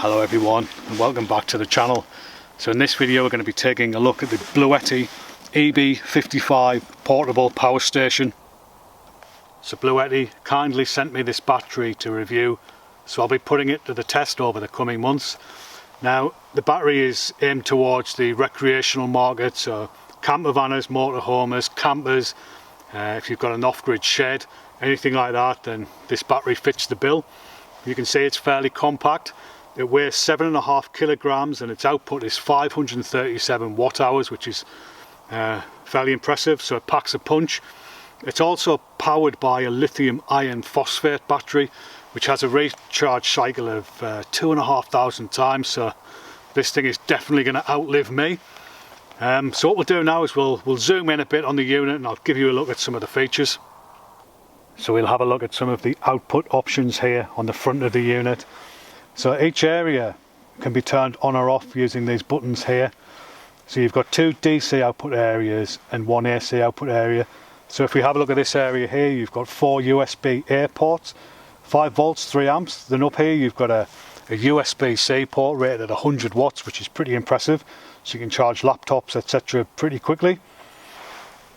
Hello everyone and welcome back to the channel. So in this video we're going to be taking a look at the Bluetti EB55 portable power station. So Bluetti kindly sent me this battery to review, so I'll be putting it to the test over the coming months. Now the battery is aimed towards the recreational market, so camper vanners, motorhomers, campers, if you've got an off-grid shed, anything like that, then this battery fits the bill. You can see it's fairly compact. It weighs 7.5 kilograms and its output is 537 watt hours, which is fairly impressive, so it packs a punch. It's also powered by a lithium iron phosphate battery, which has a recharge cycle of 2,500 times, so this thing is definitely going to outlive me. So what we'll do now is we'll zoom in a bit on the unit and I'll give you a look at some of the features. So we'll have a look at some of the output options here on the front of the unit. So each area can be turned on or off using these buttons here. So you've got two DC output areas and one AC output area. So if we have a look at this area here, you've got 4 USB-A ports, 5 volts, 3 amps. Then up here you've got a USB-C port rated at 100 watts, which is pretty impressive. So you can charge laptops, etc. pretty quickly.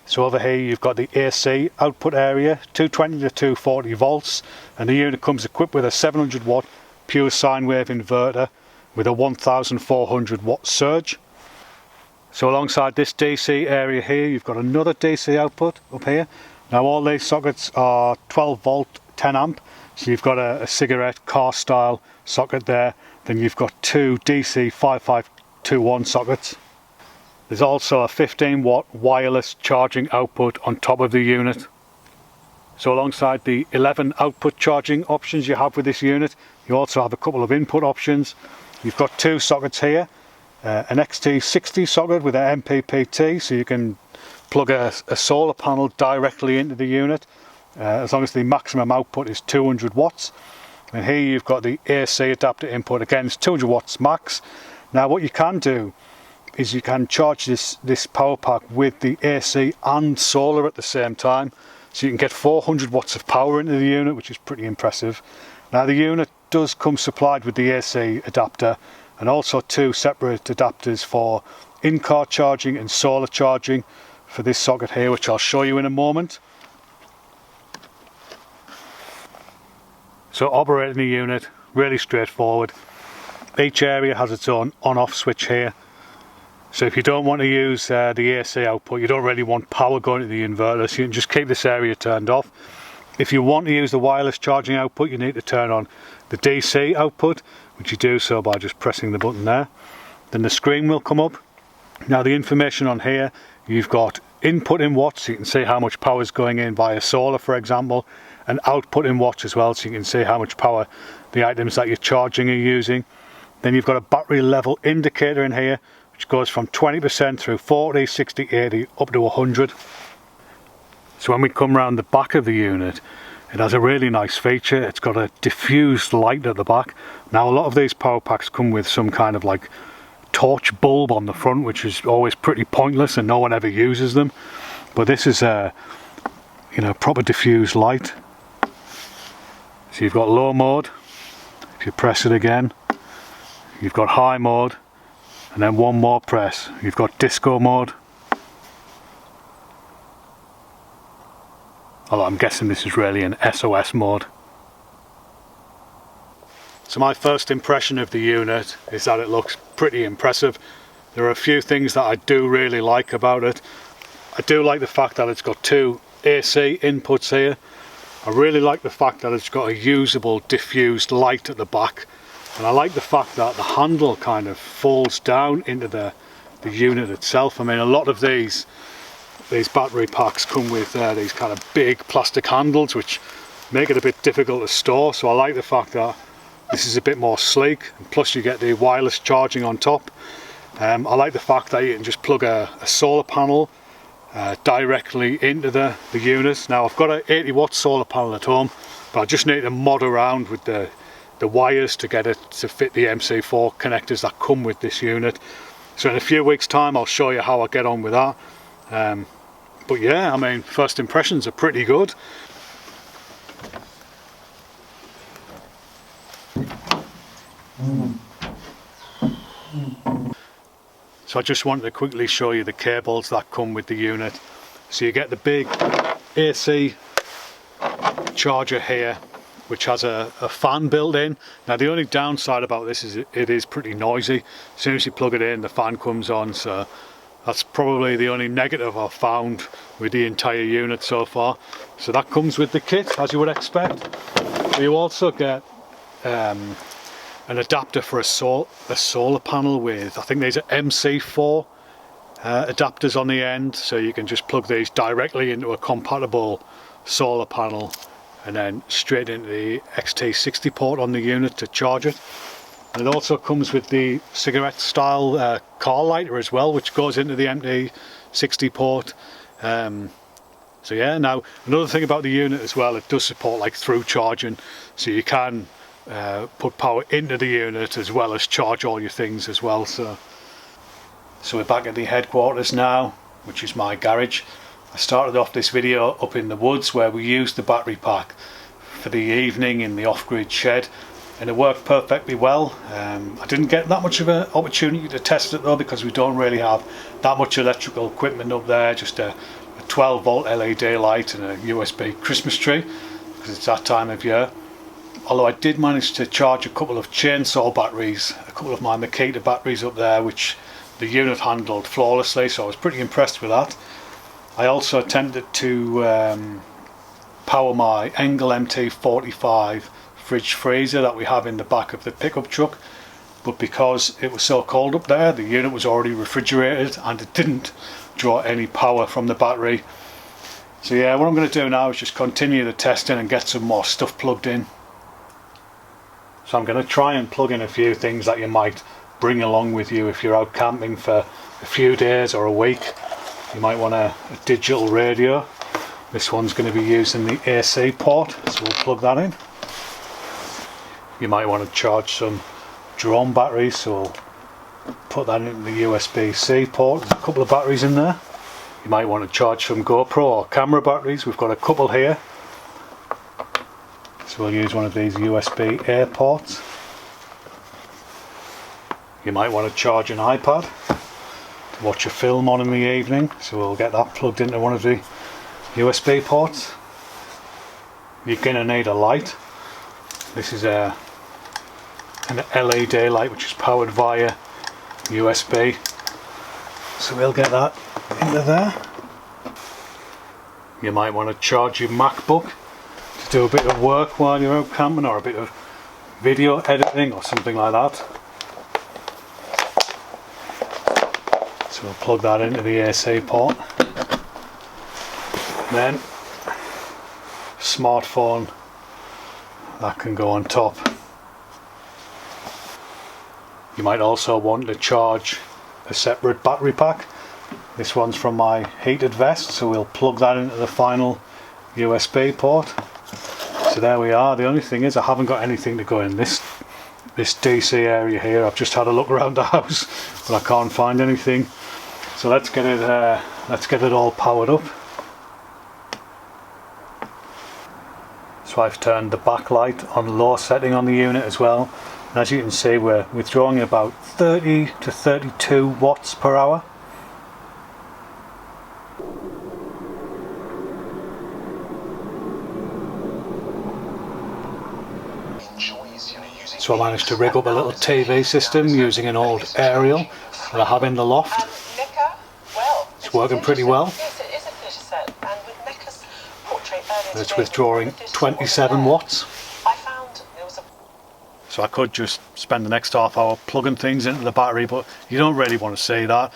So over here you've got the AC output area, 220 to 240 volts, and the unit comes equipped with a 700 watt pure sine wave inverter with a 1400 watt surge. So alongside this DC area here you've got another DC output up here. Now all these sockets are 12 volt 10 amp, so you've got a cigarette car style socket there. Then you've got two DC 5521 sockets. There's also a 15 watt wireless charging output on top of the unit. So alongside the 11 output charging options you have with this unit, you also have a couple of input options. You've got two sockets here, an XT60 socket with an MPPT, so you can plug a solar panel directly into the unit, as long as the maximum output is 200 watts. And here you've got the AC adapter input, again it's 200 watts max. Now what you can do is you can charge this power pack with the AC and solar at the same time, so you can get 400 watts of power into the unit, which is pretty impressive. Now the unit does come supplied with the AC adapter and also two separate adapters for in-car charging and solar charging for this socket here, which I'll show you in a moment. So operating the unit, really straightforward. Each area has its own on-off switch here. So if you don't want to use the AC output, you don't really want power going to the inverter, so you can just keep this area turned off. If you want to use the wireless charging output, you need to turn on the DC output, which you do so by just pressing the button there. Then the screen will come up. Now the information on here, you've got input in watts, so you can see how much power is going in via solar, for example, and output in watts as well, so you can see how much power the items that you're charging are using. Then you've got a battery level indicator in here, which goes from 20% through 40, 60, 80 up to 100. So when we come around the back of the unit, it has a really nice feature. It's got a diffused light at the back. Now a lot of these power packs come with some kind of like torch bulb on the front, which is always pretty pointless and no one ever uses them. But this is a proper diffused light. So you've got low mode. If you press it again, you've got high mode. And then one more press, you've got disco mode. Although I'm guessing this is really an SOS mode. So my first impression of the unit is that it looks pretty impressive. There are a few things that I do really like about it. I do like the fact that it's got two AC inputs here. I really like the fact that it's got a usable diffused light at the back. And I like the fact that the handle kind of folds down into the unit itself. I mean, a lot of these battery packs come with these kind of big plastic handles, which make it a bit difficult to store. So I like the fact that this is a bit more sleek, and plus you get the wireless charging on top. I like the fact that you can just plug a solar panel directly into the unit. Now I've got an 80 watt solar panel at home, but I just need to mod around with the wires to get it to fit the MC4 connectors that come with this unit. So in a few weeks time I'll show you how I get on with that. But yeah, I mean, first impressions are pretty good. So I just wanted to quickly show you the cables that come with the unit. So you get the big AC charger here, which has a fan built in. Now the only downside about this is it is pretty noisy. As soon as you plug it in, the fan comes on, so that's probably the only negative I've found with the entire unit so far. So that comes with the kit, as you would expect. You also get an adapter for a solar panel with, I think these are MC4 adapters on the end, so you can just plug these directly into a compatible solar panel and then straight into the XT60 port on the unit to charge it. And it also comes with the cigarette style car lighter as well, which goes into the MT60 port. So yeah, now another thing about the unit as well, it does support like through charging, so you can put power into the unit as well as charge all your things as well. So we're back at the headquarters now, which is my garage. I started off this video up in the woods where we used the battery pack for the evening in the off-grid shed, and it worked perfectly well. I didn't get that much of an opportunity to test it though, because we don't really have that much electrical equipment up there, just a 12 volt LED light and a USB Christmas tree, because it's that time of year. Although I did manage to charge a couple of chainsaw batteries, a couple of my Makita batteries up there, which the unit handled flawlessly, so I was pretty impressed with that. I also attempted to power my Engel MT45 fridge freezer that we have in the back of the pickup truck, but because it was so cold up there, the unit was already refrigerated and it didn't draw any power from the battery. So yeah, what I'm going to do now is just continue the testing and get some more stuff plugged in. So I'm going to try and plug in a few things that you might bring along with you if you're out camping for a few days or a week. You might want a digital radio. This one's going to be using the AC port, so we'll plug that in. You might want to charge some drone batteries, so we'll put that into the USB-C port. There's a couple of batteries in there. You might want to charge some GoPro or camera batteries. We've got a couple here. So we'll use one of these USB-A ports. You might want to charge an iPad to watch a film on in the evening, so we'll get that plugged into one of the USB ports. You're going to need a light. This is an LED light which is powered via USB, so we'll get that into there. You might want to charge your MacBook to do a bit of work while you're out camping, or a bit of video editing or something like that. So we'll plug that into the AC port. Then smartphone, that can go on top. You might also want to charge a separate battery pack. This one's from my heated vest, so we'll plug that into the final USB port. So there we are. The only thing is I haven't got anything to go in this DC area here. I've just had a look around the house, but I can't find anything. So let's get it all powered up. So I've turned the backlight on low setting on the unit as well. And as you can see, we're drawing about 30 to 32 watts per hour. So I managed to rig up a little TV system using an old aerial that I have in the loft. It's working pretty well. It's withdrawing 27 watts. So I could just spend the next half hour plugging things into the battery, but you don't really want to see that.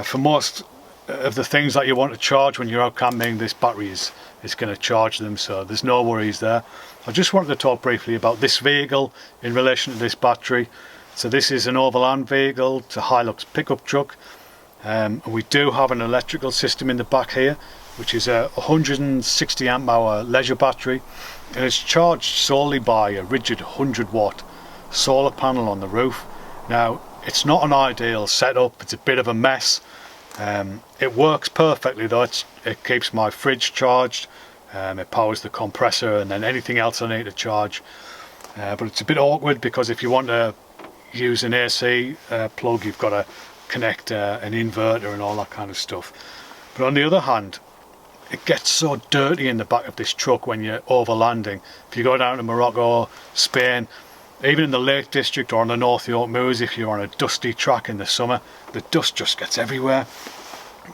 For most of the things that you want to charge when you're out camping, this battery is going to charge them, so there's no worries there. I just wanted to talk briefly about this vehicle in relation to this battery. So this is an overland vehicle, it's a Hilux pickup truck. We do have an electrical system in the back here, which is a 160 amp hour leisure battery, and it's charged solely by a rigid 100 watt solar panel on the roof. Now it's not an ideal setup, it's a bit of a mess. It works perfectly though. It keeps my fridge charged, it powers the compressor and then anything else I need to charge, but it's a bit awkward because if you want to use an AC plug, you've got to connect an inverter and all that kind of stuff. But on the other hand, it gets so dirty in the back of this truck when you're overlanding. If you go down to Morocco, Spain, even in the Lake District or on the North York Moors, if you're on a dusty track in the summer, the dust just gets everywhere.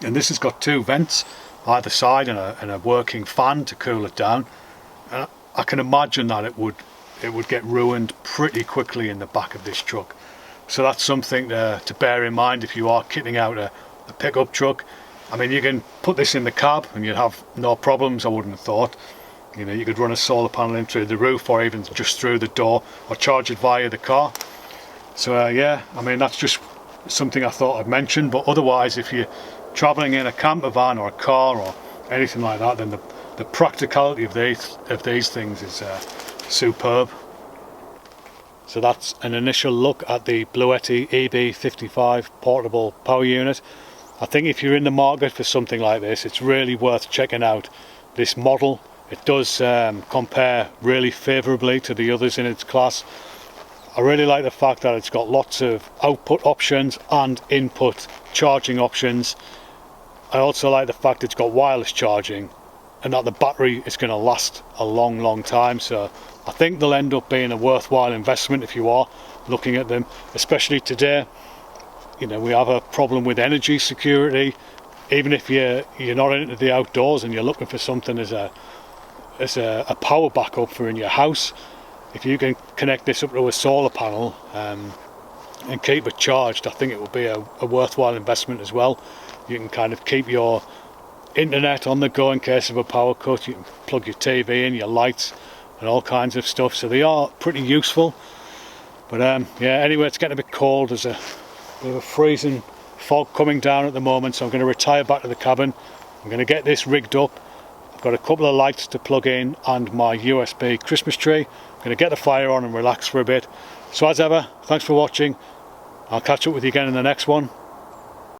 And this has got 2 vents either side and a working fan to cool it down. And I can imagine that it would get ruined pretty quickly in the back of this truck. So that's something to bear in mind if you are kitting out a pickup truck. I mean, you can put this in the cab and you'd have no problems, I wouldn't have thought. You know, you could run a solar panel in through the roof or even just through the door, or charge it via the car. So yeah, I mean, that's just something I thought I'd mention. But otherwise, if you're travelling in a camper van or a car or anything like that, then the practicality of these things is superb. So that's an initial look at the Bluetti EB55 portable power unit. I think if you're in the market for something like this, it's really worth checking out this model. It does compare really favourably to the others in its class. I really like the fact that it's got lots of output options and input charging options. I also like the fact it's got wireless charging and that the battery is going to last a long time. So I think they'll end up being a worthwhile investment if you are looking at them, especially today. You know, we have a problem with energy security. Even if you're not into the outdoors and you're looking for something as a power backup for in your house, if you can connect this up to a solar panel and keep it charged, I think it will be a worthwhile investment as well. You can kind of keep your internet on the go in case of a power cut. You can plug your TV in, your lights and all kinds of stuff, so they are pretty useful. But yeah, anyway, it's getting a bit cold. There's a bit of a freezing fog coming down at the moment, so I'm going to retire back to the cabin. I'm going to get this rigged up. I've got a couple of lights to plug in and my USB Christmas tree. I'm going to get the fire on and relax for a bit. So as ever, thanks for watching. I'll catch up with you again in the next one.